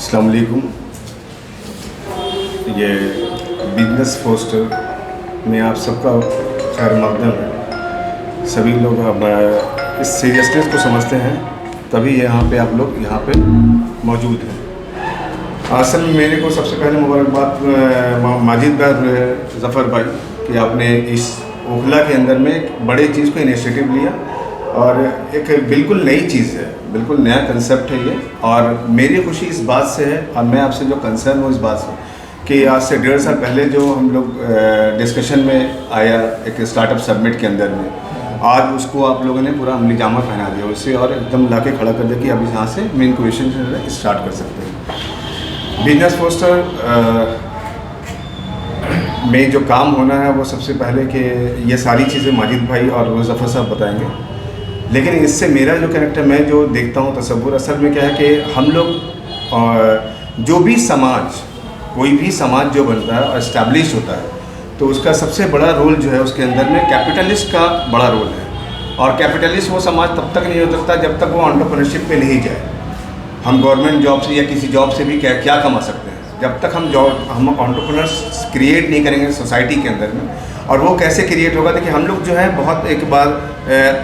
अस्सलाम वालेकुम। ये बिजनेस पोस्टर में आप सबका खैर मकदम है। सभी लोग अब इस सीरियसनेस को समझते हैं, तभी यहाँ पे आप लोग यहाँ पे मौजूद हैं। असल में मेरे को सबसे पहले मुबारकबाद माजिद भाई, ज़फ़र भाई कि आपने इस ओखला के अंदर में एक बड़े चीज़ को इनिशिएटिव लिया और एक बिल्कुल नई चीज़ है, बिल्कुल नया कंसेप्ट है ये। और मेरी खुशी इस बात से है और मैं आपसे जो कंसर्न हूँ इस बात से कि आज से 1.5 साल पहले जो हम लोग डिस्कशन में आया एक स्टार्टअप सबमिट के अंदर में, आज उसको आप लोगों ने पूरा अमली जामा पहना दिया उससे और एकदम ला के खड़ा कर दिया कि अब यहाँ से मेन क्वेश्चन स्टार्ट कर सकते हैं। बिजनेस पोस्टर में जो काम होना है वो सबसे पहले कि ये सारी चीज़ें माजिद भाई और ज़फ़र साहब बताएंगे, लेकिन इससे मेरा जो कैरेक्टर मैं जो देखता हूँ तसव्वुर असल में क्या है कि हम लोग जो भी समाज, कोई भी समाज जो बनता है और इस्टेब्लिश होता है तो उसका सबसे बड़ा रोल जो है उसके अंदर में कैपिटलिस्ट का बड़ा रोल है। और कैपिटलिस्ट वो समाज तब तक नहीं हो सकता जब तक वो एंटरप्रेन्योरशिप पे नहीं जाए। हम गवर्नमेंट जॉब से या किसी जॉब से भी क्या कमा सकते हैं जब तक हम एंटरप्रेन्योर्स क्रिएट नहीं करेंगे सोसाइटी के अंदर में। और वो कैसे क्रिएट होगा? देखिए हम लोग जो है बहुत एक बार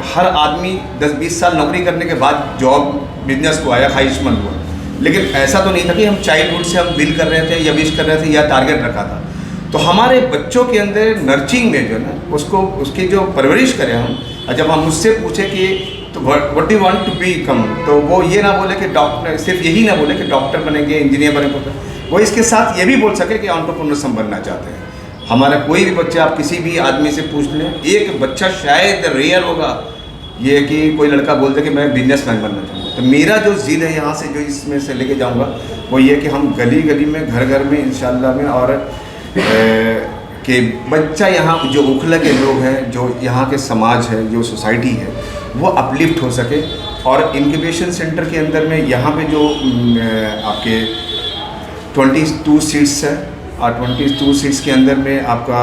हर आदमी 10-20 साल नौकरी करने के बाद जॉब बिजनेस को आया, ख्वाहिशमंद हुआ, लेकिन ऐसा तो नहीं था कि हम चाइल्डहुड से हम बिल कर रहे थे या विश कर रहे थे या टारगेट रखा था। तो हमारे बच्चों के अंदर नर्चरिंग में जो है ना उसको उसकी जो परवरिश करें हम, जब हम उससे पूछे कि तो what do want to become, तो वो ये ना बोले कि डॉक्टर, सिर्फ यही ना बोले कि डॉक्टर बनेंगे, इंजीनियर बनेंगे, वो इसके साथ ये भी बोल सके कि एंटरप्रेन्योर हम बनना चाहते हैं। हमारा कोई भी बच्चा आप किसी भी आदमी से पूछ लें, एक बच्चा शायद रेयर होगा ये कि कोई लड़का बोल दे कि मैं बिजनेसमैन बनना चाहूँगा। तो मेरा जो ज़िद है यहाँ से जो इसमें से लेके जाऊँगा वो ये कि हम गली गली में घर घर में इंशाल्लाह में और कि बच्चा यहाँ जो ओखला के लोग हैं, जो यहाँ के समाज है, जो सोसाइटी है, वो अपलिफ्ट हो सके। और इंक्यूबेशन सेंटर के अंदर में यहाँ पे जो आपके 22 सीट्स है और 22 सीट्स के अंदर में आपका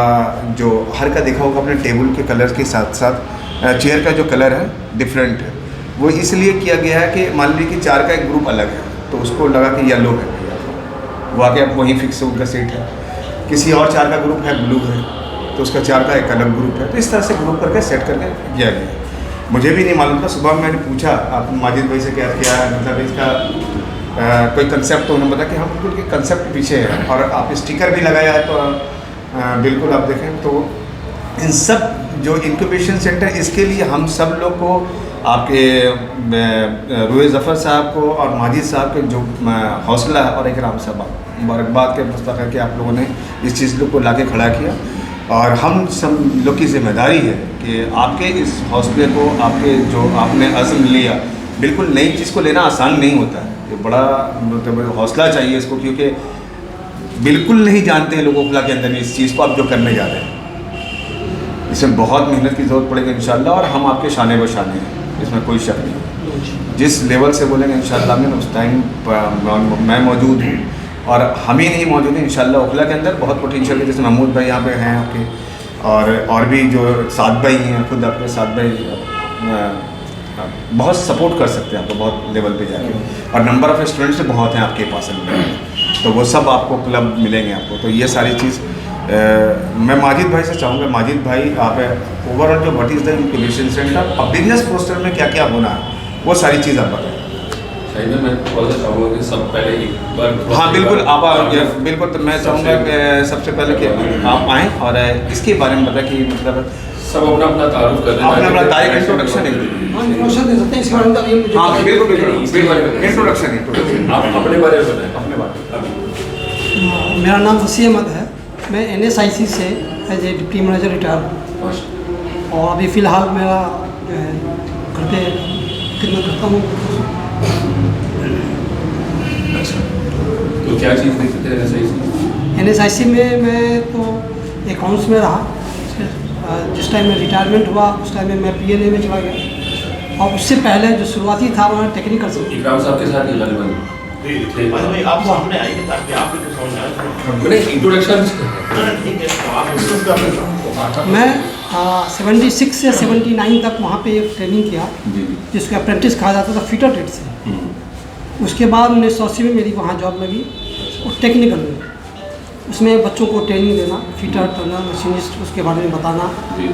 जो हर का देखा होगा अपने टेबल के कलर के साथ साथ चेयर का जो कलर है डिफरेंट है। वो इसलिए किया गया है कि मान लीजिए कि 4 का एक ग्रुप अलग है तो उसको लगा कि येलो है, वो आके आप वहीं फिक्स उनका सीट है। किसी और 4 का ग्रुप है ब्लू है तो उसका 4 का एक अलग ग्रुप है। तो इस तरह से ग्रुप करके सेट करके किया गया। मुझे भी नहीं मालूम था, सुबह मैंने पूछा आप माजिद भाई से क्या है मतलब इसका कोई कंसेप्ट, तो उन्होंने बताया कि हम बिल्कुल कंसेप्ट पीछे है और आप स्टिकर भी लगाया है तो बिल्कुल आप देखें तो इन सब जो इंक्यूबेशन सेंटर इसके लिए हम सब लोग को आपके रोए ज़फ़र साहब को और माजिद साहब के जो हौसला और इकराम साहब मुबारकबाद के मुस्तक है कि आप लोगों ने इस चीज़ को ला के खड़ा किया। और हम सब लोग की जिम्मेदारी है कि आपके इस हौसले को, आपके जो आपने अज़्म लिया, बिल्कुल नई चीज़ को लेना आसान नहीं होता है, ये बड़ा मतलब हौसला चाहिए इसको, क्योंकि बिल्कुल नहीं जानते हैं लोग ओखला के अंदर इस चीज़ को आप जो करने जा रहे हैं। इसमें बहुत मेहनत की ज़रूरत पड़ेगी इंशाल्लाह और हम आपके शाने ब शाने हैं, इसमें कोई शक नहीं। जिस लेवल से बोलेंगे इंशाल्लाह में उस टाइम मैं मौजूद हूँ और हम ही नहीं मौजूद हैं इंशाल्लाह। ओखला के अंदर बहुत पोटेंशियल है, जैसे महमूद भाई यहाँ पे हैं आपके और भी जो साद भाई हैं, खुद आपके साद भाई बहुत सपोर्ट कर सकते हैं आपको बहुत लेवल पे जाके, और नंबर ऑफ़ स्टूडेंट्स बहुत हैं आपके पास में, तो वो सब आपको क्लब मिलेंगे आपको। तो ये सारी चीज़ मैं माजिद भाई से चाहूँगा, माजिद भाई आप ओवरऑल जो what is the incubation centre और बिजनेस पोस्टर में क्या क्या होना है वो सारी चीज़ आप बताएं। मैं थोड़ा सा चाहूँगा कि सब पहले एक बार हाँ बिल्कुल आप बिल्कुल, तो मैं चाहूँगा कि सबसे पहले कि आप आएँ और इसके बारे में बताएं कि मतलब सब अपना अपना तारुफ कर दें, अपना अपना तारीख इंट्रोडक्शन है। इंट्रोडक्शन दे सकते हैं इसके बारे में, अभी मुझे हाँ बिल्कुल इंट्रोडक्शन आप अपने बारे में बताएं। अपने बारे में। मेरा नाम वसीम अहमद है, मैं NSIC से as a deputy manager retire हूँ और अभी फ़िलहाल मेरा जो है घर पे खिदमत करता हूँ। तो क्या चीज़ देखते थे NSIC में मैं तो अकाउंट्स में रहा, जिस टाइम में रिटायरमेंट हुआ उस टाइम में मैं PLA में चला गया और उससे पहले जो शुरुआती था वहाँ टेक्निकल से। इकराम साहब के साथ ही गालिबन आप सामने आइए ताकि आप भी समझ आए। मैंने इंट्रोडक्शन ठीक है, तो आप डिस्कस कर लें। मैं 76 से 79 तक वहाँ पे एक ट्रेनिंग किया जिसको अप्रेंटिस कहा जाता था फिटर ट्रेड से। उसके बाद 1980 में मेरी वहाँ जॉब लगी, और टेक्निकल में उसमें बच्चों को ट्रेनिंग देना, फिटर टर्नर मशीनिस्ट, उसके बारे में बताना, जी।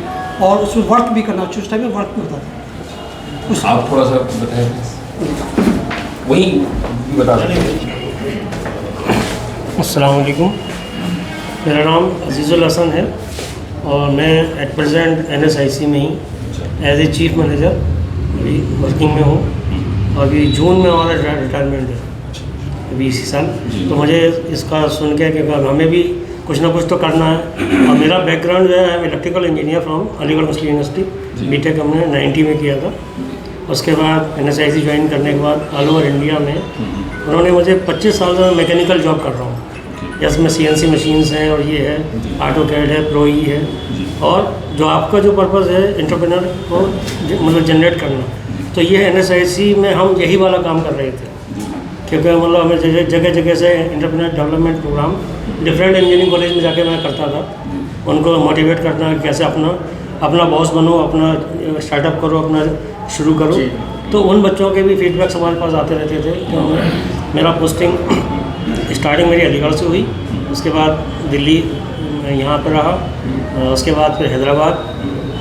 और उसमें वर्क भी करना। उस टाइम में वर्क भी होता था। उस आप थोड़ा सा बताएं, वही बता दें। अस्सलाम वालेकुम, मेरा नाम अजीज़ुल हसन है और मैं एट प्रेजेंट NSIC में ही एज ए चीफ मैनेजर अभी वर्किंग में हूँ। अभी जून में हमारा रिटायरमेंट है अभी इसी साल। तो मुझे इसका सुन के कि हमें भी कुछ ना कुछ तो करना है। और मेरा बैकग्राउंड जो है electrical engineer from Aligarh Muslim University, BTech हमने 90 में किया था। उसके बाद NSIC ज्वाइन करने के बाद ऑल ओवर इंडिया में उन्होंने मुझे 25 साल से मैकेनिकल जॉब कर रहा हूँ। जैसे में CNC मशीन्स हैं और ये है AutoCAD है, Pro-E है, और जो आपका जो पर्पज़ है एंटरप्रेन्योर को मतलब जनरेट करना, तो ये NSIC में हम यही वाला काम कर रहे थे। क्योंकि मतलब हमें जगह जगह से entrepreneur development programme different engineering college में जाके मैं करता था, उनको मोटिवेट करना कैसे अपना बॉस बनो, अपना स्टार्टअप करो, अपना शुरू करो। तो उन बच्चों के भी फीडबैक्स हमारे पास आते रहते थे। तो मेरा पोस्टिंग स्टार्टिंग मेरी अलीगढ़ से हुई, उसके बाद दिल्ली यहाँ पर रहा, उसके बाद फिर हैदराबाद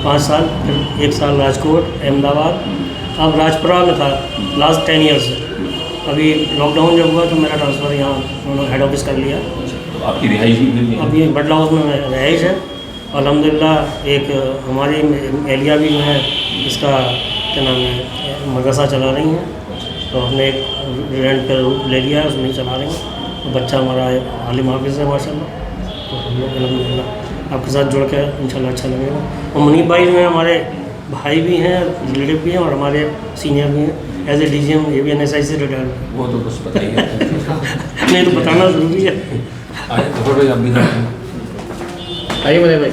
5 साल, फिर 1 साल राजकोट, अहमदाबाद, अब राजपुरा में था लास्ट 10 ईयर्स से। अभी लॉकडाउन जब हुआ तो मेरा ट्रांसफ़र यहाँ उन्होंने हेड ऑफिस कर लिया। तो आपकी रिहाइश भी दिल्ली है? अब ये बडला हाउस में रहाइश है। अल्हम्दुलिल्लाह एक हमारी एलिया भी जो है इसका क्या नाम है मदरसा चला रही हैं, तो हमने एक रेंट पर ले लिया है, उसमें ही चला रही हैं। तो बच्चा हमारा आलिम हाफिज़ है माशाल्लाह। तो हम लोग अल्हम्दुलिल्लाह आपके साथ जुड़ के इंशाल्लाह अच्छा लगेगा। और मुनीब भाई में हमारे भाई भी हैं, रिलेटिव भी हैं, और हमारे सीनियर भी हैं एज ए DGM, ये भी NSIC से रिटायर। वो तो बस बताइए। नहीं तो बताना ज़रूरी है। आए तो भाई आप भी आइए मेरे भाई।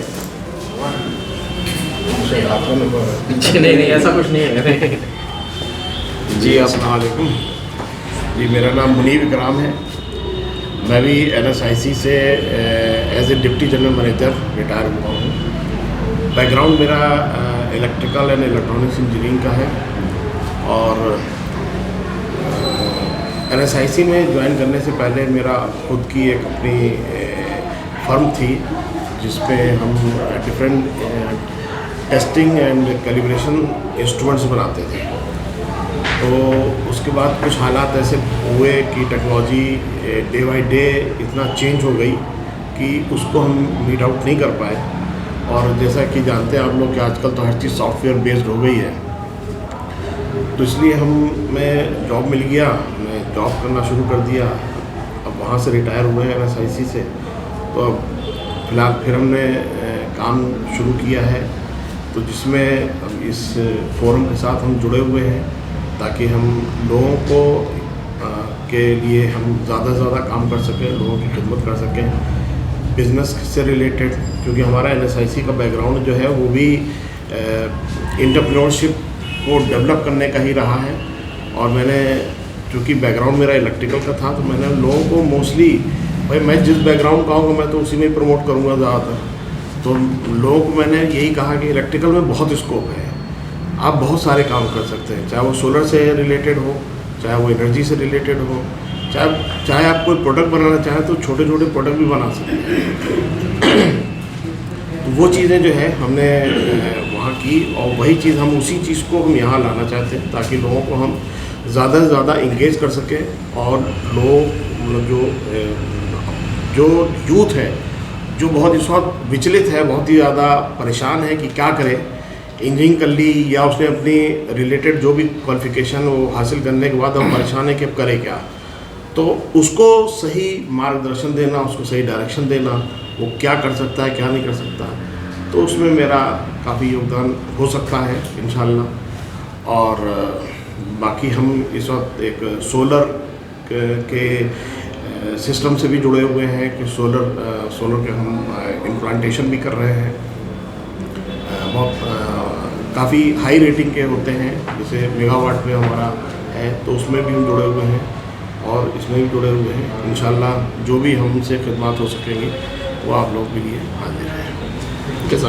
नहीं ऐसा कुछ नहीं है। जी अस्सलाम वालेकुम। जी मेरा नाम मुनीब इकराम है। मैं भी NSIC से as a deputy general manager retire हुआ हूँ। बैकग्राउंड मेरा इलेक्ट्रिकल एंड इलेक्ट्रॉनिक्स इंजीनियरिंग का है, और NSIC में ज्वाइन करने से पहले मेरा खुद की एक अपनी फर्म थी, जिसपे हम different testing and calibration instruments बनाते थे। तो उसके बाद कुछ हालात ऐसे हुए कि टेक्नोलॉजी डे बाई डे इतना चेंज हो गई कि उसको हम मीट आउट नहीं कर पाए। और जैसा कि जानते हैं आप लोग कि आजकल तो हर चीज़ सॉफ्टवेयर बेस्ड हो गई है, तो इसलिए मैं जॉब मिल गया, मैं जॉब करना शुरू कर दिया। अब वहाँ से रिटायर हुए हैं NSIC से, तो अब फिलहाल फिर हमने काम शुरू किया है, तो जिसमें अब इस फोरम के साथ हम जुड़े हुए हैं ताकि हम लोगों को के लिए हम ज़्यादा से ज़्यादा काम कर सकें, लोगों की खिदमत कर सकें बिज़नेस से रिलेटेड। क्योंकि हमारा NSIC का बैकग्राउंड जो है वो भी एंटरप्रेन्योरशिप को डेवलप करने का ही रहा है। और मैंने चूँकि बैकग्राउंड मेरा इलेक्ट्रिकल का था, तो मैंने लोगों को मोस्टली भाई मैं जिस बैकग्राउंड का हूँ मैं तो उसी में ही प्रमोट करूँगा ज़्यादातर। तो लोगों को मैंने यही कहा कि इलेक्ट्रिकल में बहुत स्कोप है, आप बहुत सारे काम कर सकते हैं, चाहे वो सोलर से रिलेटेड हो, चाहे वो एनर्जी से रिलेटेड हो, चाहे आप कोई प्रोडक्ट बनाना चाहें तो छोटे छोटे प्रोडक्ट भी बना सकते हैं। तो वो चीज़ें जो है हमने वहाँ की, और वही चीज़ हम उसी चीज़ को हम यहाँ लाना चाहते हैं ताकि लोगों को हम ज़्यादा से ज़्यादा इंगेज कर सकें। और लोग मतलब जो यूथ है जो बहुत इस वक्त विचलित है, बहुत ही ज़्यादा परेशान है कि क्या करे, इंजीनियरिंग कर ली या उसने अपनी रिलेटेड जो भी क्वालिफिकेशन वो हासिल करने के बाद हम परेशान है कि अब करे क्या, तो उसको सही मार्गदर्शन देना, उसको सही डायरेक्शन देना, वो क्या कर सकता है क्या नहीं कर सकता, तो उसमें मेरा काफ़ी योगदान हो सकता है इंशाल्लाह। और बाकी हम इस वक्त एक सोलर के सिस्टम से भी जुड़े हुए हैं कि सोलर के हम इम्प्लांटेशन भी कर रहे हैं। बहुत काफ़ी हाई रेटिंग के होते हैं, जैसे मेगावाट पे हमारा है, तो उसमें भी हम जुड़े हुए हैं और इसमें भी जुड़े हुए हैं। इंशाल्लाह जो भी हमसे खिदमत हो सकेंगी वो आप लोग के लिए हाजिर हैं। कैसा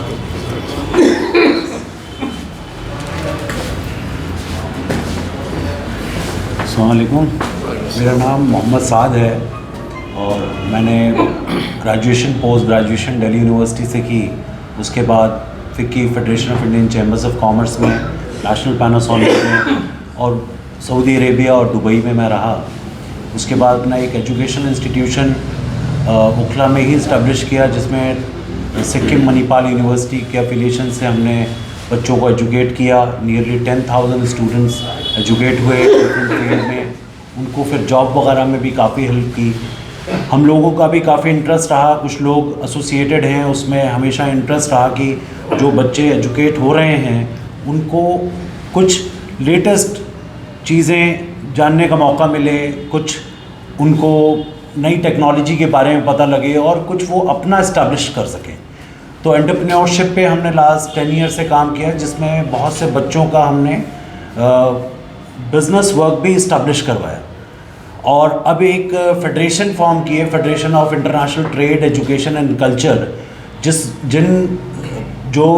अस्सलाम वालेकुम। मेरा नाम मोहम्मद साद है और मैंने graduation post graduation Delhi university से की। उसके बाद FICCI federation of Indian chambers of commerce में, नेशनल पैनासोनिक में और सऊदी अरेबिया और दुबई में मैं रहा। उसके बाद अपना एक एजुकेशन इंस्टीट्यूशन ओखला में ही इस्टेब्लिश किया, जिसमें सिक्किम मणिपाल यूनिवर्सिटी के एफिलिएशन से हमने बच्चों को एजुकेट किया। नियरली 10,000 स्टूडेंट्स एजुकेट हुए डिफरेंट फील्ड में। उनको फिर जॉब वगैरह में भी काफ़ी हेल्प की। हम लोगों का भी काफ़ी इंटरेस्ट रहा, कुछ लोग एसोसिएटेड हैं उसमें, हमेशा इंटरेस्ट रहा कि जो बच्चे एजुकेट हो रहे हैं उनको कुछ लेटेस्ट चीज़ें जानने का मौका मिले, कुछ उनको नई टेक्नोलॉजी के बारे में पता लगे और कुछ वो अपना इस्टेब्लिश कर सकें। तो एंटरप्रेन्योरशिप पे हमने लास्ट 10 ईयर से काम किया, जिसमें बहुत से बच्चों का हमने बिज़नेस वर्क भी इस्टेब्लिश करवाया। और अब एक फेडरेशन फॉर्म की है, federation of international trade education and culture, जो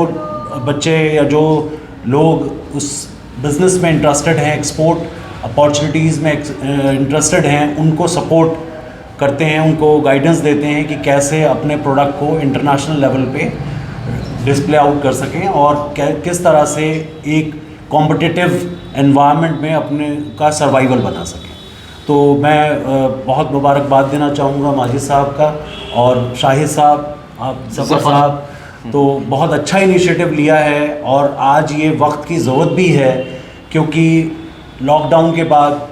बच्चे या जो लोग उस बिज़नेस में इंटरेस्टेड हैं, एक्सपोर्ट अपॉर्चुनिटीज़ में इंटरेस्टेड हैं, उनको सपोर्ट करते हैं, उनको गाइडेंस देते हैं कि कैसे अपने प्रोडक्ट को इंटरनेशनल लेवल पे डिस्प्ले आउट कर सकें और किस तरह से एक कॉम्पिटिटिव एनवायरनमेंट में अपने का सर्वाइवल बना सकें। तो मैं बहुत मुबारकबाद देना चाहूँगा माजिद साहब का और शाहिद साहब, आप जफ़र साहब, तो बहुत अच्छा इनिशिएटिव लिया है। और आज ये वक्त की ज़रूरत भी है, क्योंकि लॉकडाउन के बाद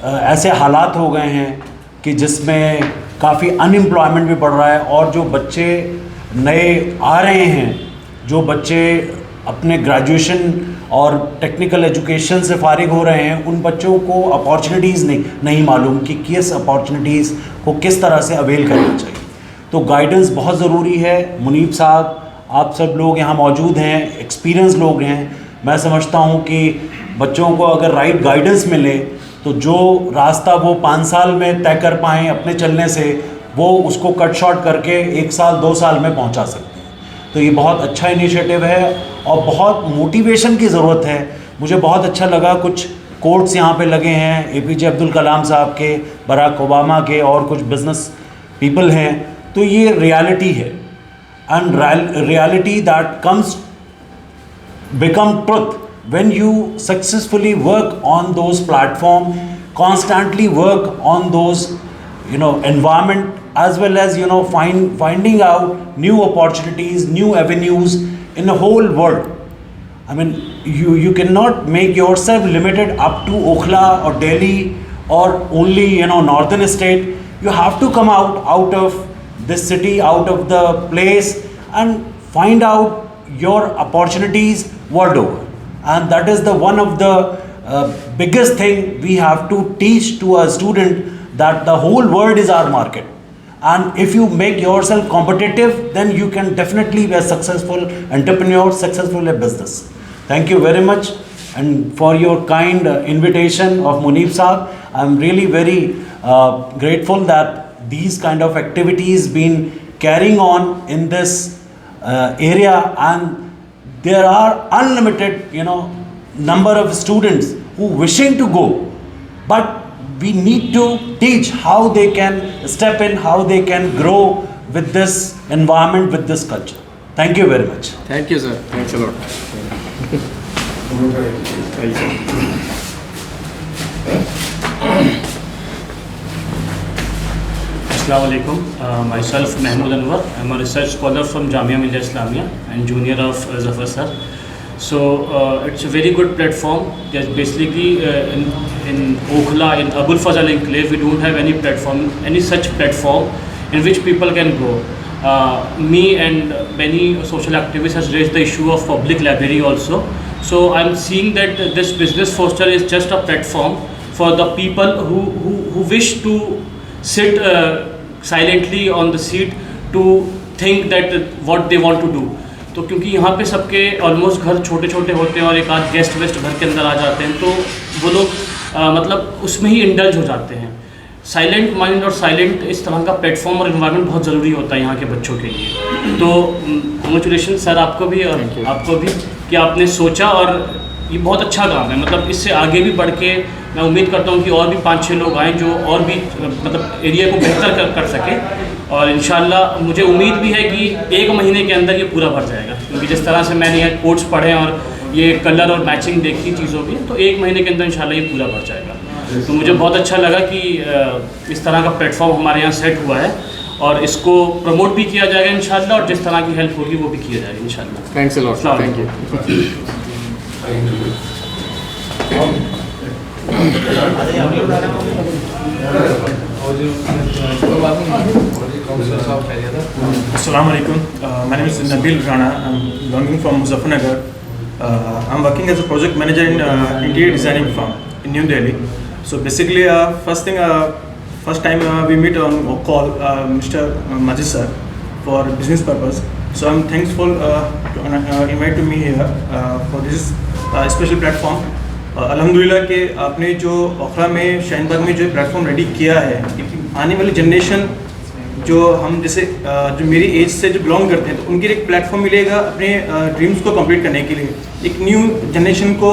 ऐसे हालात हो गए हैं कि जिसमें काफ़ी अनएम्प्लॉयमेंट भी बढ़ रहा है। और जो बच्चे नए आ रहे हैं, जो बच्चे अपने ग्रेजुएशन और टेक्निकल एजुकेशन से फारिग हो रहे हैं, उन बच्चों को अपॉर्चुनिटीज़ नहीं मालूम कि किस अपॉर्चुनिटीज़ को किस तरह से अवेल करना चाहिए। तो गाइडेंस बहुत ज़रूरी है। मुनीब साहब, आप सब लोग यहाँ मौजूद हैं, एक्सपीरियंस लोग हैं। मैं समझता हूँ कि बच्चों को अगर राइट गाइडेंस मिले तो जो रास्ता वो 5 साल में तय कर पाएँ अपने चलने से, वो उसको कट शॉर्ट करके 1 साल 2 साल में पहुँचा सकते हैं। तो ये बहुत अच्छा इनिशिएटिव है और बहुत मोटिवेशन की ज़रूरत है। मुझे बहुत अच्छा लगा, कुछ कोट्स यहाँ पे लगे हैं APJ अब्दुल कलाम साहब के, बराक ओबामा के, और कुछ बिजनेस पीपल हैं। तो ये रियलिटी है, and reality that comes become truth when you successfully work on those platform, constantly work on those environment, as well as finding out new opportunities, new avenues in the whole world. I mean, you cannot make yourself limited up to Okhla or Delhi or only northern state. You have to come out of this city, out of the place, and find out your opportunities world over. And that is the one of the biggest thing we have to teach to a student, that the whole world is our market. And if you make yourself competitive, then you can definitely be a successful entrepreneur, successful in business. Thank you very much, and for your kind invitation of Muneeb Saab. I'm really very grateful that these kind of activities been carrying on in this area, and there are unlimited number of students who wishing to go, but we need to teach how they can step in, how they can grow with this environment, with this culture. Thank you very much. Thank you, sir. Thanks a lot. Assalamualaikum. Myself Mahmood Anwar. I'm a research scholar from Jamia Millia Islamia and junior of Zafar sir. So it's a very good platform. There's basically in Okhla, in Abul Fazal Enclave, we don't have any such platform in which people can go. Me and many social activists has raised the issue of public library also. So I'm seeing that this business foster is just a platform for the people who wish to sit silently on the seat to think that what they want to do. तो क्योंकि यहाँ पे सबके almost घर छोटे छोटे होते हैं और एक आध गेस्ट वेस्ट घर के अंदर आ जाते हैं, तो वो लोग मतलब उसमें ही इंडल्ज हो जाते हैं। साइलेंट माइंड और साइलेंट इस तरह का प्लेटफॉर्म और इन्वायरमेंट बहुत ज़रूरी होता है यहाँ के बच्चों के लिए। तो कॉन्ग्रेचुलेशन सर आपको भी और आपको भी कि आपने सोचा, और ये बहुत अच्छा काम है। मतलब इससे आगे भी बढ़ के मैं उम्मीद करता हूँ कि और भी 5-6 लोग आएँ जो और भी मतलब एरिया को बेहतर कर सकें। और इंशाल्लाह मुझे उम्मीद भी है कि 1 महीने के अंदर ये पूरा भर जाएगा, क्योंकि जिस तरह से मैंने ये कोड्स पढ़े और ये कलर और मैचिंग देखी चीज़ों की, तो 1 महीने के अंदर इंशाल्लाह ये पूरा भर जाएगा। तो मुझे बहुत अच्छा लगा कि इस तरह का प्लेटफॉर्म हमारे यहाँ सेट हुआ है और इसको प्रमोट भी किया जाएगा इंशाल्लाह, और जिस तरह की हेल्प होगी वो भी किया जाएगा इंशाल्लाह। Thanks a lot, thank you. Assalamu alaikum. My name is Nabil Rana. I'm belonging from Muzaffarnagar. I'm working as a project manager in interior designing firm in New Delhi. So basically, first time we meet on call Mr. Majid sir for business purpose. So I'm thankful to invite me here for this special platform. अल्हम्दुलिल्लाह के आपने जो ओखला में शाहीन-बाग में जो platform ready किया है, आने वाली जनरेशन जो हम जैसे जो मेरी एज से जो बिलोंग करते हैं, तो उनके लिए एक प्लेटफॉर्म मिलेगा अपने ड्रीम्स को कंप्लीट करने के लिए, एक न्यू जनरेशन को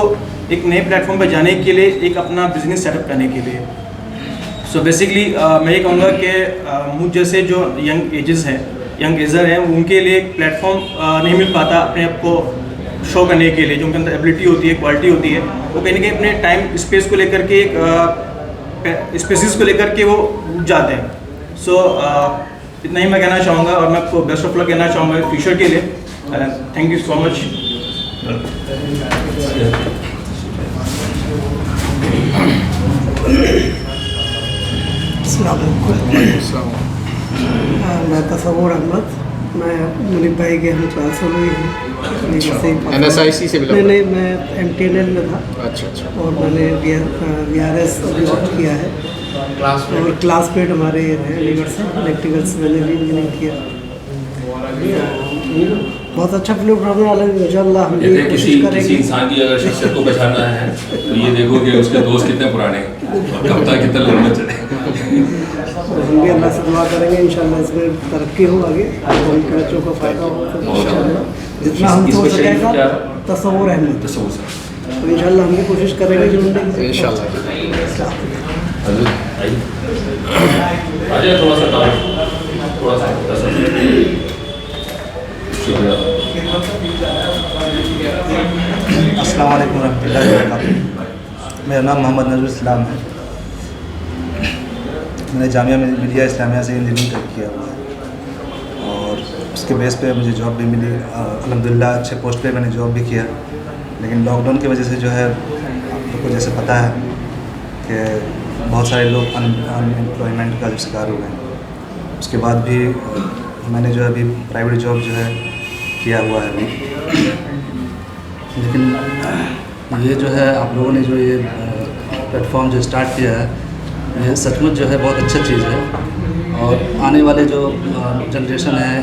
एक नए प्लेटफॉर्म पर जाने के लिए, एक अपना बिजनेस सेटअप करने के लिए। सो बेसिकली मैं ये कहूँगा कि मुझ जैसे जो यंग एजर हैं, उनके लिए एक प्लेटफॉर्म नहीं मिल पाता अपने आप को शो करने के लिए, जो उनके अंदर एबिलिटी होती है, क्वालिटी होती है, वो कहीं ना कहीं अपने टाइम स्पेस को लेकर के एक स्पेसिस को लेकर के वो जाते हैं। सो इतना ही मैं कहना चाहूँगा और मैं आपको बेस्ट ऑफ लक कहना चाहूँगा फ्यूचर के लिए। Thank you so much. मैं तसव्वुर अहमद, मैं मुनीब भाई के हम क्लास में हुई हूँ। NSIC से बिलोंग? नहीं, मैं MTNL में था। अच्छा। और मैंने VRS अभी ऑप्ट किया है। और क्लासमेट हमारे ये रहे यूनिवर्सल इलेक्ट्रिकल्स, मैंने भी इंजीनियरिंग किया। बहुत अच्छा फिल्म बनाने वाले हैं इंशाल्लाह। हम भी किसी इंसान की अगर शख्सियत को पहचानना है तो ये देखो कि उसके दोस्त कितने पुराने हैं और कब तक कितने लंबे चले। हम भी अल्लाह से दुआ करेंगे इंशाल्लाह इसमें तरक्की हो आगे, उनके बच्चों को फ़ायदा हो, जितना हम हो सकेगा। तसव्वुर अहमद, तो इंशाल्लाह हम भी कोशिश करेंगे जो इंशाल्लाह। अस्सलाम वालेकुम रहमतुल्लाहि व बरकातुहू। मेरा नाम मोहम्मद नजरुल इस्लाम है। मैंने जामिया मिलिया इस्लामिया से इंजीनियरिंग किया हुआ है और उसके बेस पे मुझे जॉब भी मिली। अल्हम्दुलिल्लाह अच्छे पोस्ट पे मैंने जॉब भी किया, लेकिन लॉकडाउन की वजह से जो है आप लोग को जैसे पता है कि बहुत सारे लोग अनएम्प्लॉयमेंट का शिकार हो गए। उसके बाद भी मैंने जो अभी प्राइवेट जॉब जो है किया हुआ है अभी, लेकिन ये जो है आप लोगों ने जो ये प्लेटफॉर्म जो स्टार्ट किया है, ये सचमुच जो है बहुत अच्छा चीज़ है और आने वाले जो जनरेशन है,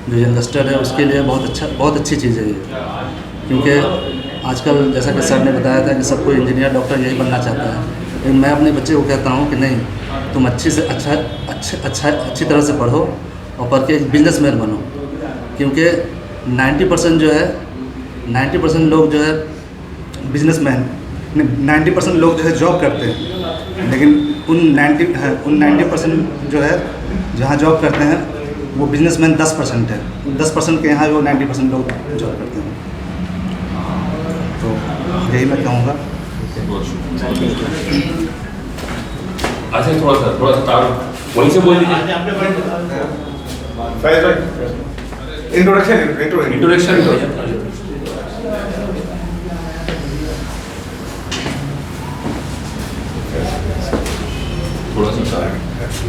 जो यंगस्टर है, उसके लिए बहुत अच्छी चीज़ है ये। क्योंकि आजकल जैसा कि सर ने बताया था कि सब कोई इंजीनियर डॉक्टर यही बनना चाहता है, लेकिन मैं अपने बच्चे को कहता हूँ कि नहीं, तुम अच्छी तरह से पढ़ो और पढ़ के बिजनेसमैन बनो। क्योंकि 90% जो है 90% लोग जो है बिजनेसमैन, 90% लोग जो है जॉब करते हैं, लेकिन उन 90% जो है जहाँ जॉब करते हैं वो बिजनेसमैन 10% है। 10% के यहाँ वो 90% लोग जॉब करते हैं। तो यही मैं कहूँगा। अच्छा, थोड़ा सा तारुफ वहीं से बोल दीजिए। इंट्रोडक्शन थोड़ा सा।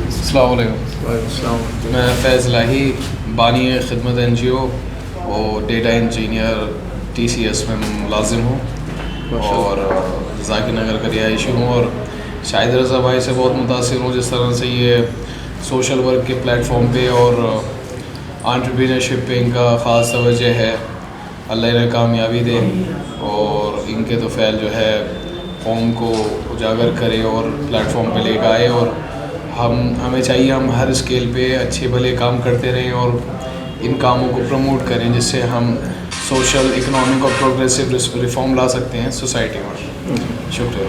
अस्सलाम वालेकुम। मैं फैज़ लाही, बानी खिदमत NGO और डेटा इंजीनियर TCS में मुलाजिम हूँ और जाकिर नगर का रिहायशी हूँ। और शाहिद रज़ा भाई से बहुत मुतासिर हूँ, जिस तरह से ये सोशल वर्क के प्लेटफॉर्म पे और एंटरप्रेन्योरशिप पे इनका ख़ास तवज्जो है। अल्लाह इन्हें कामयाबी दे और इनके तो फ़ैल जो है कौम को उजागर करे और प्लेटफॉर्म पे लेकर आए। और हमें चाहिए हम हर स्केल पे अच्छे भले काम करते रहें और इन कामों को प्रमोट करें, जिससे हम सोशल, इकोनॉमिक और प्रोग्रेसिव रिफॉर्म ला सकते हैं सोसाइटी में। शुक्रिया।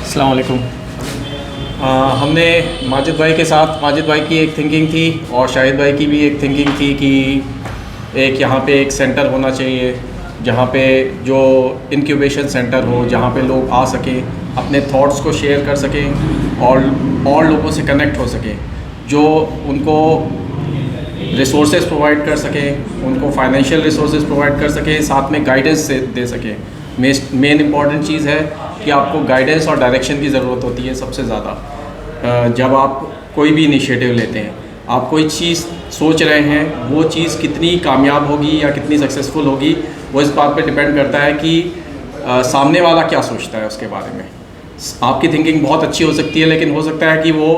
अस्सलाम वालेकुम। हमने माजिद भाई के साथ, माजिद भाई की एक थिंकिंग थी और शाहिद भाई की भी एक थिंकिंग थी कि एक यहाँ पे एक सेंटर होना चाहिए जहाँ पे जो इंक्यूबेशन सेंटर हो, जहाँ पे लोग आ सकें, अपने थॉट्स को शेयर कर सकें और लोगों से कनेक्ट हो सकें, जो उनको रिसोर्सेज प्रोवाइड कर सकें, उनको फाइनेंशियल रिसोर्सेज प्रोवाइड कर सकें, साथ में गाइडेंस दे सकें। मेन इम्पॉर्टेंट चीज़ है कि आपको गाइडेंस और डायरेक्शन की ज़रूरत होती है सबसे ज़्यादा। जब आप कोई भी इनिशिएटिव लेते हैं, आप कोई चीज़ सोच रहे हैं, वो चीज़ कितनी कामयाब होगी या कितनी सक्सेसफुल होगी, वो इस बात पे डिपेंड करता है कि सामने वाला क्या सोचता है उसके बारे में। आपकी थिंकिंग बहुत अच्छी हो सकती है, लेकिन हो सकता है कि वो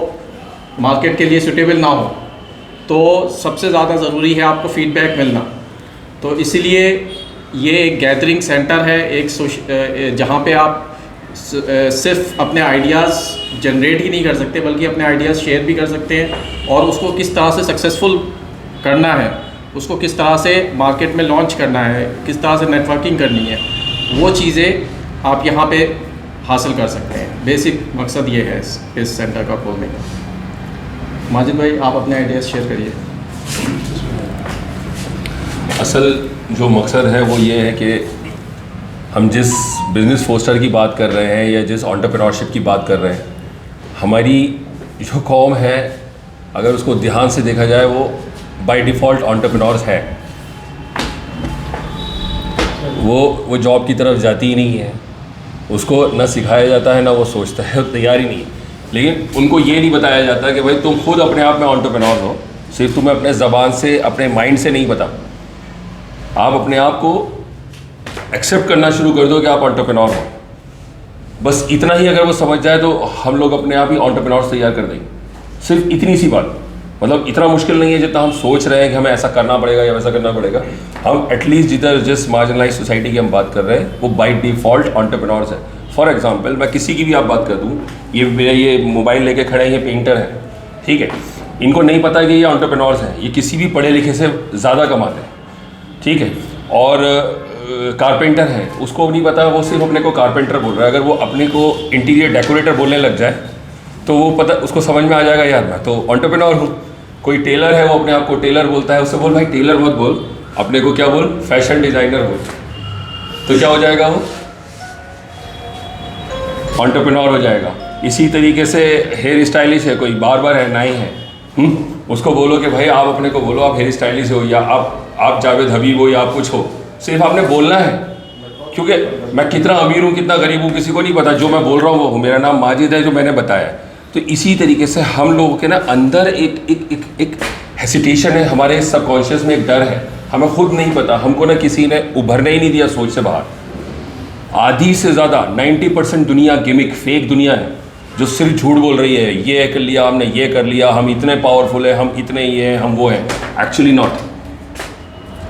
मार्केट के लिए सूटेबल ना हो। तो सबसे ज़्यादा ज़रूरी है आपको फीडबैक मिलना। तो इसीलिए ये एक गैदरिंग सेंटर है, एक जहाँ पे आप सिर्फ अपने आइडियाज़ जनरेट ही नहीं कर सकते, बल्कि अपने आइडियाज़ शेयर भी कर सकते हैं और उसको किस तरह से सक्सेसफुल करना है, उसको किस तरह से मार्केट में लॉन्च करना है, किस तरह से नेटवर्किंग करनी है, वो चीज़ें आप यहाँ पे हासिल कर सकते हैं। बेसिक मकसद ये है इस सेंटर का खोलने का। माजिद भाई, आप अपने आइडियाज़ शेयर करिए। असल जो मकसद है वो ये है कि हम जिस बिज़नेस फोस्टर की बात कर रहे हैं या जिस एंटरप्रेन्योरशिप की बात कर रहे हैं, हमारी जो कौम है, अगर उसको ध्यान से देखा जाए, वो बाय डिफ़ॉल्ट एंटरप्रेन्योर्स है। वो जॉब की तरफ जाती ही नहीं है, उसको ना सिखाया जाता है, ना वो सोचता है, तैयार ही नहीं है। लेकिन उनको ये नहीं बताया जाता कि भाई तुम खुद अपने आप में एंटरप्रेन्योर हो, सिर्फ तुम्हें अपने ज़बान से, अपने माइंड से नहीं पता। आप अपने आप को एक्सेप्ट करना शुरू कर दो कि आप एंटरप्रेन्योर हो। बस इतना ही अगर वो समझ जाए तो हम लोग अपने आप ही एंटरप्रेन्योर्स तैयार कर देंगे। सिर्फ इतनी सी बात, मतलब इतना मुश्किल नहीं है जितना हम सोच रहे हैं कि हमें ऐसा करना पड़ेगा या वैसा करना पड़ेगा। हम एटलीस्ट जिस मार्जिनलाइज सोसाइटी की हम बात कर रहे हैं, वो बाई डिफ़ॉल्ट एंटरप्रेन्योर्स है। फॉर एग्जाम्पल, मैं किसी की भी आप बात कर दूँ, ये मोबाइल लेके खड़े हैं, ये पेंटर है, ठीक है, इनको नहीं पता कि ये एंटरप्रेन्योर्स हैं, ये किसी भी पढ़े लिखे से ज़्यादा कमाते हैं, ठीक है। और कारपेंटर है, उसको नहीं पता, वो सिर्फ अपने को कारपेंटर बोल रहा है। अगर वो अपने को इंटीरियर डेकोरेटर बोलने लग जाए तो वो पता, उसको समझ में आ जाएगा, यार मैं तो एंटरप्रेन्योर हूँ। कोई टेलर है, वो अपने आप को टेलर बोलता है, उससे बोल भाई टेलर मत बोल, अपने को क्या बोल, फैशन डिज़ाइनर बोल। तो क्या हो जाएगा, वो एंटरप्रेन्योर हो जाएगा। इसी तरीके से हेयर स्टाइलिश है, कोई बार्बर है, नाई है, उसको बोलो कि भाई आप अपने को बोलो आप हेयर स्टाइलिश हो, या आप जावेद हबीब हो, या आप कुछ हो, सिर्फ आपने बोलना है। क्योंकि मैं कितना अमीर हूँ, कितना गरीब हूँ, किसी को नहीं पता। जो मैं बोल रहा हूँ वो हूँ, मेरा नाम माजिद है, जो मैंने बताया। तो इसी तरीके से हम लोगों के ना अंदर एक हेसिटेशन है, हमारे सबकॉन्शियस में एक डर है, हमें खुद नहीं पता, हमको ना किसी ने उभरने ही नहीं दिया सोच से बाहर। आधी से ज़्यादा 90% दुनिया गिमिक, फेक दुनिया है, जो सिर्फ झूठ बोल रही है। ये कर लिया हमने, ये कर लिया, हम इतने पावरफुल है, हम इतने ये हैं, हम वो हैं। एक्चुअली नॉट,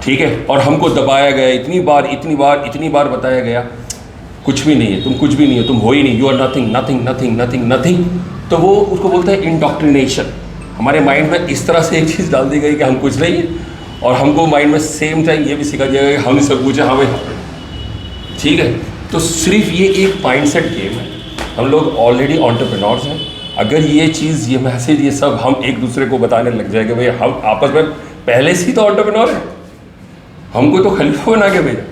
ठीक है। और हमको दबाया गया इतनी बार बताया गया, कुछ भी नहीं है, तुम कुछ भी नहीं हो, तुम हो ही नहीं, you are nothing nothing nothing nothing nothing. तो वो उसको बोलते हैं इंडॉक्ट्रिनेशन। हमारे माइंड में इस तरह से एक चीज़ डाल दी गई कि हम कुछ नहीं है, और हमको माइंड में सेम टाइम ये भी सिखा दिया गया कि हम सब कुछ है, हाँ भाई, ठीक है। तो सिर्फ ये एक माइंडसेट गेम है। हम लोग ऑलरेडी एंटरप्रेन्योर्स हैं। अगर ये चीज़, ये मैसेज, ये सब हम एक दूसरे को बताने लग जाए कि भाई हम आपस में पहले से ही तो एंटरप्रेन्योर हैं, हमको तो खलीफा बना के भेजा,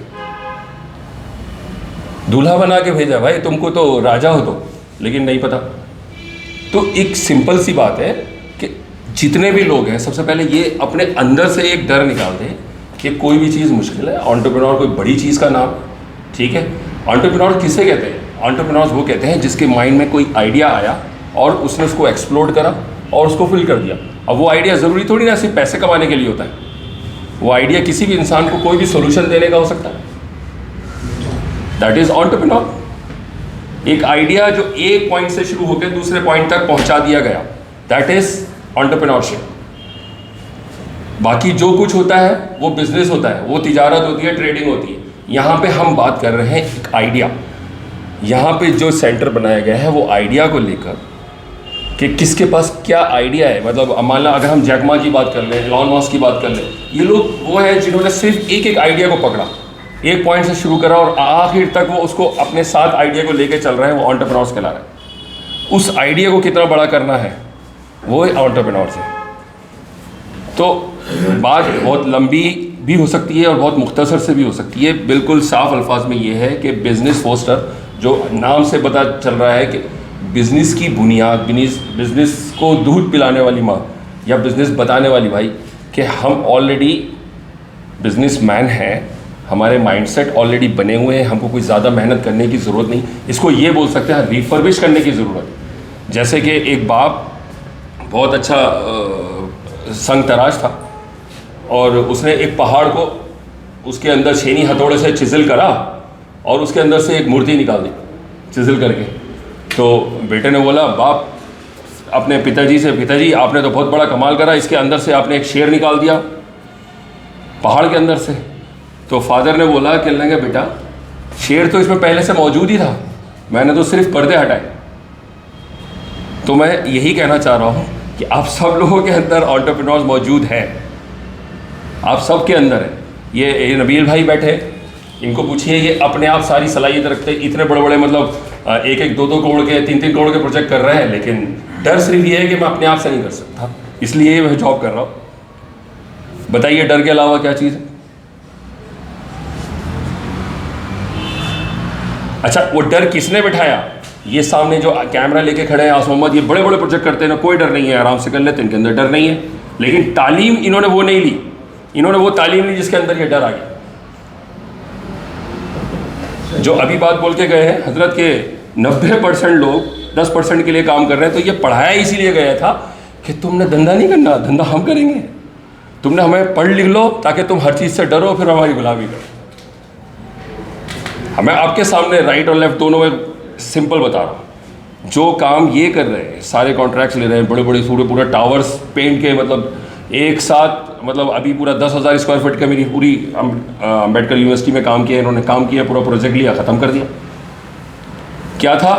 दूल्हा बना के भेजा, भाई तुमको तो राजा हो तो, लेकिन नहीं पता। तो एक सिंपल सी बात है कि जितने भी लोग हैं, सबसे पहले ये अपने अंदर से एक डर निकाल दें कि कोई भी चीज़ मुश्किल है। एंटरप्रेन्योर कोई बड़ी चीज़ का नाम, ठीक है। एंटरप्रेन्योर किसे कहते हैं? एंटरप्रेन्योर्स वो कहते हैं जिसके माइंड में कोई आइडिया आया और उसने उसको एक्सप्लोर करा और उसको फिल कर दिया। अब वो आइडिया ज़रूरी थोड़ी ना सिर्फ पैसे कमाने के लिए होता है, वो आइडिया किसी भी इंसान को कोई भी सोल्यूशन देने का हो सकता है। That is entrepreneur. एक आइडिया जो एक पॉइंट से शुरू होकर दूसरे पॉइंट तक पहुंचा दिया गया, दैट इज एंटरप्रेन्योरशिप। बाकी जो कुछ होता है वो बिजनेस होता है, वो तिजारत होती है, ट्रेडिंग होती है। यहाँ पे हम बात कर रहे हैं एक आइडिया। यहाँ पे जो सेंटर बनाया गया है वो आइडिया को लेकर कि किसके पास क्या आइडिया है। मतलब मान लो अगर हम जैक मा की बात कर लें, एलन मस्क की बात कर लें, ये लोग वो हैं जिन्होंने सिर्फ एक एक आइडिया को पकड़ा, एक पॉइंट से शुरू करा और आखिर तक वो उसको अपने साथ आइडिया को लेके चल रहे हैं, वो एंटरप्रेन्योर्स कहला रहे हैं। उस आइडिया को कितना बड़ा करना है वो एंटरप्रेन्योर्स है। तो बात बहुत लंबी भी हो सकती है और बहुत मुख्तसर से भी हो सकती है। बिल्कुल साफ अल्फाज में ये है कि बिज़नेस फोस्टर, जो नाम से पता चल रहा है कि बिज़नेस की बुनियाद, बिज़नेस को दूध पिलाने वाली माँ या बिज़नेस बताने वाली भाई, कि हम ऑलरेडी बिजनेसमैन हैं, हमारे माइंडसेट ऑलरेडी बने हुए हैं, हमको कोई ज़्यादा मेहनत करने की ज़रूरत नहीं। इसको ये बोल सकते हैं रिफर्बिश करने की ज़रूरत। जैसे कि एक बाप बहुत अच्छा संग तराश था और उसने एक पहाड़ को उसके अंदर छेनी हथौड़े से चिज़ल करा और उसके अंदर से एक मूर्ति निकाल दी चिज़ल करके। तो बेटे ने बोला बाप अपने पिताजी से, पिताजी आपने तो बहुत बड़ा कमाल करा, इसके अंदर से आपने एक शेर निकाल दिया पहाड़ के अंदर से। तो फादर ने बोला कि लगे बेटा शेर तो इसमें पहले से मौजूद ही था, मैंने तो सिर्फ पर्दे हटाए। तो मैं यही कहना चाह रहा हूँ कि आप सब लोगों के अंदर एंटरप्रेन्योर्स मौजूद हैं, आप सब के अंदर है। ये नबील भाई बैठे, इनको पूछिए, ये अपने आप सारी सलाहियत रखते, इतने बड़े बड़े मतलब 1-1, 2-2 करोड़ के, 3-3 करोड़ के प्रोजेक्ट कर रहे हैं, लेकिन डर सिर्फ ये है कि मैं अपने आप से नहीं कर सकता, इसलिए मैं जॉब कर रहा हूँ। बताइए डर के अलावा क्या चीज़ है? अच्छा, वो डर किसने बिठाया? ये सामने जो कैमरा लेके खड़े हैं आसम मोहम्मद, ये बड़े बड़े प्रोजेक्ट करते हैं ना, कोई डर नहीं है, आराम से कर लेते हैं, इनके अंदर डर नहीं है। लेकिन तालीम इन्होंने वो नहीं ली, इन्होंने वो तालीम ली जिसके अंदर ये डर आ गया। जो अभी बात बोल के गए हैं हजरत के 90% लोग 10% के लिए काम कर रहे हैं, तो ये पढ़ाया इसीलिए गया था कि तुमने धंधा नहीं करना, धंधा हम करेंगे, तुमने हमें पढ़ लिख लो ताकि तुम हर चीज़ से डरो फिर हमारी गुलामी करो। हमें आपके सामने राइट और लेफ्ट दोनों में सिंपल बता रहा हूँ, जो काम ये कर रहे हैं, सारे कॉन्ट्रैक्ट्स ले रहे हैं, बड़े बड़े पूरे टावर्स पेंट के, मतलब एक साथ, मतलब अभी पूरा 10,000 स्क्वायर फीट का मेरी पूरी अम्बेडकर यूनिवर्सिटी में काम किया, इन्होंने काम किया, पूरा प्रोजेक्ट लिया, ख़त्म कर दिया। क्या था?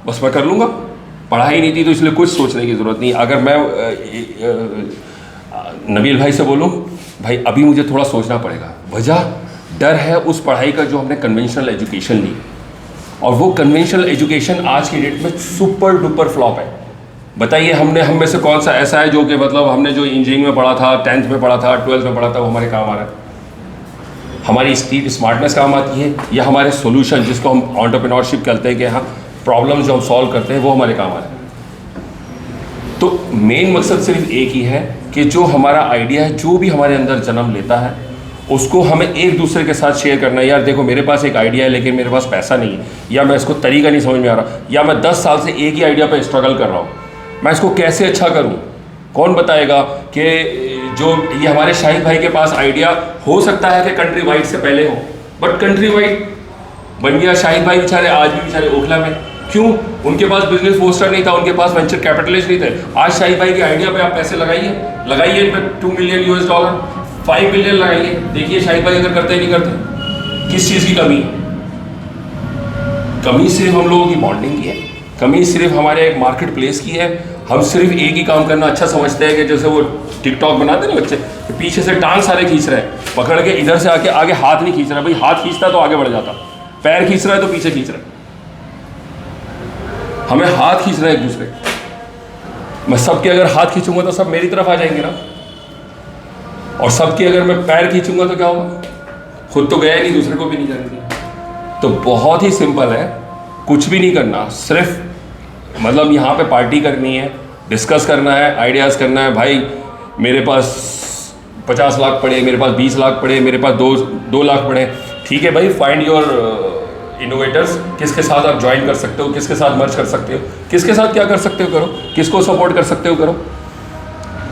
बस मैं कर लूँगा, पढ़ाई नहीं थी तो इसलिए कुछ सोचने की ज़रूरत नहीं। अगर मैं नबील भाई से बोलूँ भाई अभी मुझे थोड़ा सोचना पड़ेगा, वजह डर है उस पढ़ाई का जो हमने कन्वेंशनल एजुकेशन ली, और वो कन्वेंशनल एजुकेशन आज की डेट में सुपर डुपर फ्लॉप है। बताइए हम में से कौन सा ऐसा है जो कि मतलब हमने जो इंजीनियरिंग में पढ़ा था, 10th में पढ़ा था, 12th में पढ़ा था, वो हमारे काम आ रहा है? हमारी स्मार्टनेस काम आती है या हमारे सोल्यूशन, जिसको हम एंटरप्रेन्योरशिप कहते हैं कि हाँ प्रॉब्लम्स जो हम सॉल्व करते हैं वो हमारे काम आ रहे हैं? तो मेन मकसद सिर्फ एक ही है कि जो हमारा आइडिया है, जो भी हमारे अंदर जन्म लेता है, उसको हमें एक दूसरे के साथ शेयर करना है। यार देखो मेरे पास एक आइडिया है लेकिन मेरे पास पैसा नहीं है, या मैं इसको तरीका नहीं समझ में आ रहा, या मैं 10 साल से एक ही आइडिया पर स्ट्रगल कर रहा हूँ, मैं इसको कैसे अच्छा करूं? कौन बताएगा कि जो ये हमारे शाहिद भाई के पास आइडिया हो सकता है कि कंट्री वाइड से पहले हो, बट कंट्री वाइड बन गया। शाहिद भाई बेचारे आज भी बेचारे ओखला में, क्यों? उनके पास बिजनेस पोस्टर नहीं था, उनके पास वेंचर कैपिटलिस्ट नहीं थे। आज शाहिद भाई के आइडिया पे आप पैसे लगाइए इन पर $2 मिलियन $, 5 मिलियन लगाइए, देखिए शाहिद भाई अगर करते नहीं करते। किस चीज़ की कमी? कमी सिर्फ हम लोगों की बॉन्डिंग की है, कमी सिर्फ हमारे एक मार्केट प्लेस की है। हम सिर्फ एक ही काम करना अच्छा समझते हैं कि जैसे वो टिकटॉक बनाते हैं ना बच्चे, पीछे से टांग सारे खींच रहे हैं, पकड़ के इधर से आके आगे हाथ नहीं खींच रहा। भाई हाथ खींचता तो आगे बढ़ जाता, पैर खींच रहा है तो पीछे खींच रहा है। हमें हाथ खींच रहे हैं एक दूसरे, मैं सबके अगर हाथ खींचूंगा तो सब मेरी तरफ आ जाएंगे ना, और सबके अगर मैं पैर खींचूंगा तो क्या होगा? खुद तो गया ही नहीं, दूसरे को भी नहीं जाने दिया। तो बहुत ही सिंपल है, कुछ भी नहीं करना, सिर्फ मतलब यहाँ पे पार्टी करनी है, डिस्कस करना है, आइडियाज़ करना है। भाई मेरे पास 50 लाख पड़े, मेरे पास 20 लाख पड़े, मेरे पास 2 लाख पड़े, ठीक है भाई, फाइंड योर इनोवेटर्स, किसके साथ आप ज्वाइन कर सकते हो, किसके साथ मर्ज कर सकते हो, किसके साथ क्या कर सकते हो करो, किसको सपोर्ट कर सकते हो करो।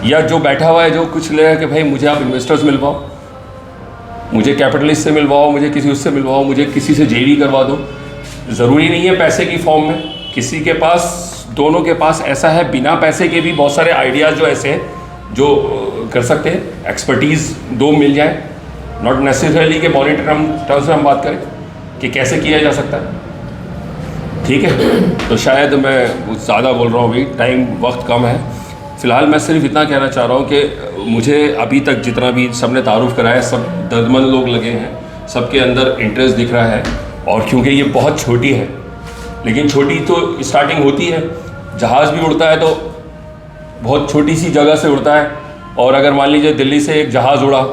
या जो बैठा हुआ है जो कुछ ले रहा है कि भाई मुझे आप इन्वेस्टर्स मिलवाओ, मुझे कैपिटलिस्ट से मिलवाओ, मुझे किसी उससे मिलवाओ, मुझे किसी से जेडी करवा दो। ज़रूरी नहीं है पैसे की फॉर्म में, किसी के पास, दोनों के पास ऐसा है बिना पैसे के भी बहुत सारे आइडियाज़ जो ऐसे हैं जो कर सकते हैं। एक्सपर्टीज़ 2 मिल जाए, नॉट नेसेसरली कि मॉनिटरी टर्म्स में हम बात करें कि कैसे किया जा सकता है, ठीक ठीक है। तो शायद मैं कुछ ज़्यादा बोल रहा हूँ, अभी टाइम वक्त कम है। फ़िलहाल मैं सिर्फ इतना कहना चाह रहा हूँ कि मुझे अभी तक जितना भी सब ने तारुफ़ कराया, सब दर्दमंद लोग लगे हैं, सबके अंदर इंटरेस्ट दिख रहा है। और क्योंकि ये बहुत छोटी है, लेकिन छोटी तो स्टार्टिंग होती है, जहाज़ भी उड़ता है तो बहुत छोटी सी जगह से उड़ता है। और अगर मान लीजिए दिल्ली से एक जहाज़ उड़ा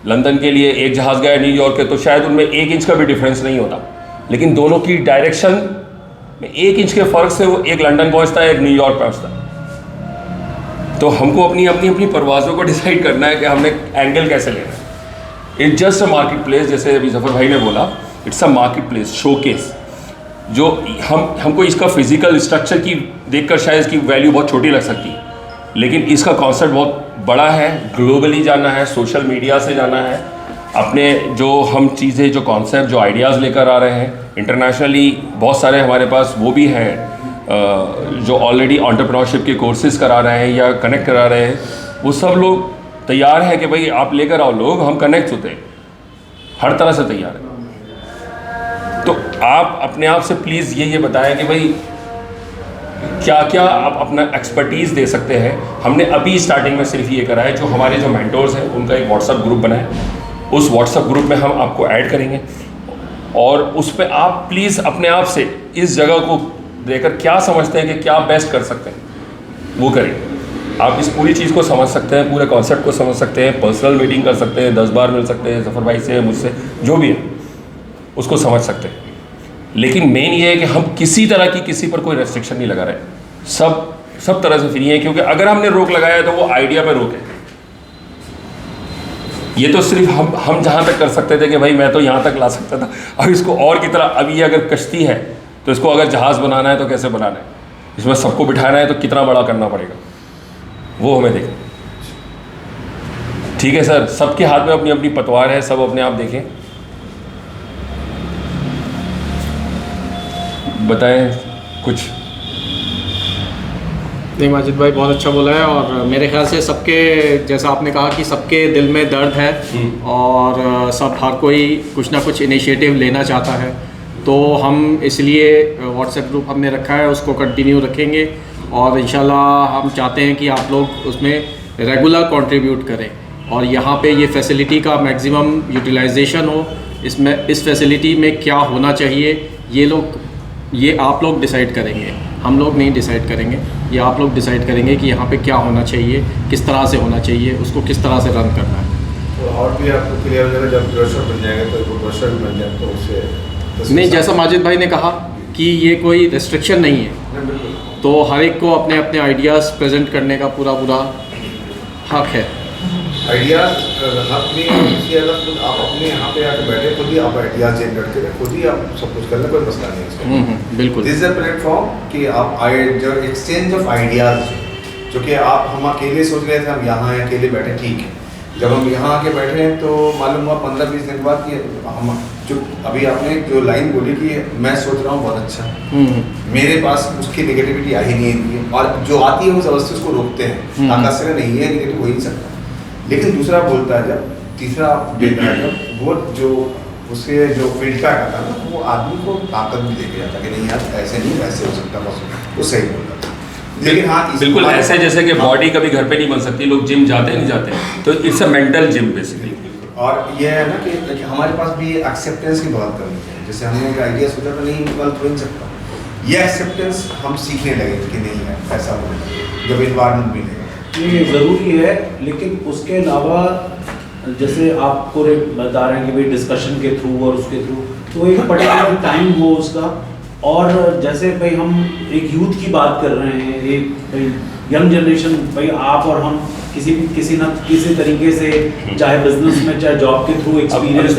लंदन के लिए, एक जहाज़ गया न्यूयॉर्क के, तो शायद उनमें 1 इंच का भी डिफरेंस नहीं होता, लेकिन दोनों की डायरेक्शन में 1 इंच के फ़र्क से वो एक लंदन पहुंचता है, एक न्यूयॉर्क पहुंचता है। तो हमको अपनी अपनी अपनी परवाज़ों को डिसाइड करना है कि हमने एंगल कैसे लेना है। It's just a market place, जैसे अभी जफ़र भाई ने बोला, it's a market place showcase. जो हमको इसका फिज़िकल स्ट्रक्चर की देखकर शायद इसकी वैल्यू बहुत छोटी लग सकती है, लेकिन इसका कॉन्सेप्ट बहुत बड़ा है। ग्लोबली जाना है, सोशल मीडिया से जाना है, अपने जो हम चीज़ें, जो कॉन्सेप्ट, जो आइडियाज़ लेकर आ रहे हैं इंटरनेशनली, बहुत सारे हमारे पास वो भी हैं जो ऑलरेडी एंटरप्रेन्योरशिप के कोर्सेज करा रहे हैं या कनेक्ट करा रहे हैं। वो सब लोग तैयार हैं कि भाई आप लेकर आओ लोग, हम कनेक्ट होते हैं, हर तरह से तैयार हैं। तो आप अपने आप से प्लीज़ ये बताएं कि भाई क्या क्या आप अपना एक्सपर्टीज़ दे सकते हैं। हमने अभी स्टार्टिंग में सिर्फ ये करा है, जो हमारे जो मेंटोर्स हैं उनका एक व्हाट्सएप ग्रुप बना है, उस व्हाट्सएप ग्रुप में हम आपको ऐड करेंगे और उस पर आप प्लीज़ अपने आप से इस जगह को देकर क्या समझते हैं कि क्या बेस्ट कर सकते हैं वो करें। आप इस पूरी चीज़ को समझ सकते हैं, पूरे कॉन्सेप्ट को समझ सकते हैं, पर्सनल मीटिंग कर सकते हैं, 10 बार मिल सकते हैं, जफ़र भाई से, मुझसे, जो भी है उसको समझ सकते हैं। लेकिन मेन ये है कि हम किसी तरह की किसी पर कोई रेस्ट्रिक्शन नहीं लगा रहे, सब तरह से फ्री है। क्योंकि अगर हमने रोक लगाया तो वो आइडिया पे रोक है। ये तो सिर्फ हम जहाँ तक कर सकते थे कि भाई मैं तो यहाँ तक ला सकता था, अब इसको और की तरह, अब ये अगर कश्ती है तो इसको अगर जहाज़ बनाना है तो कैसे बनाना है, इसमें सबको बिठाना है तो कितना बड़ा करना पड़ेगा, वो हमें देखें। ठीक है सर, सबके हाथ में अपनी अपनी पतवार है, सब अपने आप देखें। बताएं कुछ। नहीं, माजिद भाई बहुत अच्छा बोला है। और मेरे ख्याल से सबके, जैसा आपने कहा कि सबके दिल में दर्द है और सब हर कोई कुछ ना कुछ इनिशिएटिव लेना चाहता है, तो हम इसलिए व्हाट्सएप ग्रुप हमने रखा है, उसको कंटिन्यू रखेंगे और इंशाल्लाह हम चाहते हैं कि आप लोग उसमें रेगुलर कंट्रीब्यूट करें और यहाँ पे ये फैसिलिटी का मैक्सिमम यूटिलाइजेशन हो। इसमें इस फैसिलिटी में क्या होना चाहिए ये आप लोग डिसाइड करेंगे, हम लोग नहीं डिसाइड करेंगे, ये आप लोग डिसाइड करेंगे कि यहाँ पे क्या होना चाहिए, किस तरह से होना चाहिए, उसको किस तरह से रन करना है। तो और भी आपको क्लियर हो जाएगा, जब ब्रोशर बन जाएगा तो ब्रोशर भी बन जाए तो उससे नहीं, जैसा माजिद भाई ने कहा कि ये कोई रेस्ट्रिक्शन नहीं है, तो हर एक को अपने अपने आइडियाज़ प्रेजेंट करने का पूरा हक है। आइडियाज हक भी इसी अलग, खुद आप अपने यहाँ पे आके बैठे, खुद ही आप आइडियाज जनरेट करें, खुद ही आप सब कुछ करना, कोई मसला नहीं है इसमें। बिल्कुल, दिस इज अ प्लेटफॉर्म कि आप जो एक्सचेंज ऑफ आइडियाज, जो कि आप हम अकेले सोच रहे थे हम यहाँ हैं अकेले बैठे, ठीक है, जब हम यहाँ आके बैठे हैं तो मालूम हुआ 15-20 दिन बाद कि हम जो अभी आपने जो लाइन बोली कि मैं सोच रहा हूँ बहुत अच्छा, मेरे पास उसकी नेगेटिविटी आ ही नहीं है, और जो आती है उस अवस्था उसको रोकते हैं, आकाश से नहीं है नेगेटिव हो ही नहीं सकता। लेकिन दूसरा बोलता है जब, तीसरा देता है जब, वो जो उसके जो फिल्टर का था ना, वो आदमी को ताकत भी दे जाता कि नहीं यार ऐसे नहीं, ऐसे हो सकता, बस वो सही बोलता था। लेकिन हाँ, बिल्कुल ऐसे जैसे कि बॉडी कभी घर पे नहीं बन सकती, लोग जिम जाते नहीं जाते, तो it's a mental gym basically. और ये है ना कि हमारे पास भी एक्सेप्टेंस की बहुत कमी है। जैसे हमने एक आइडिया सोचा तो नहीं गलत हो नहीं सकता, ये एक्सेप्टेंस हम सीखने लगे कि नहीं है ऐसा हो, जब इन्वायरमेंट मिलेगा ये ज़रूरी है। लेकिन उसके अलावा जैसे आपको बता रहे हैं कि भाई डिस्कशन के थ्रू और उसके थ्रू, तो एक पर्टिकुलर टाइम हो उसका। और जैसे भाई हम एक यूथ की बात कर रहे हैं, एक भाई यंग जनरेशन, भाई आप और हम किसी न किसी तरीके से, चाहे बिजनेस में चाहे जॉब के थ्रू एक्सपीरियंस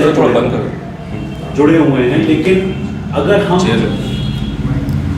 जुड़े हुए हैं। लेकिन अगर हम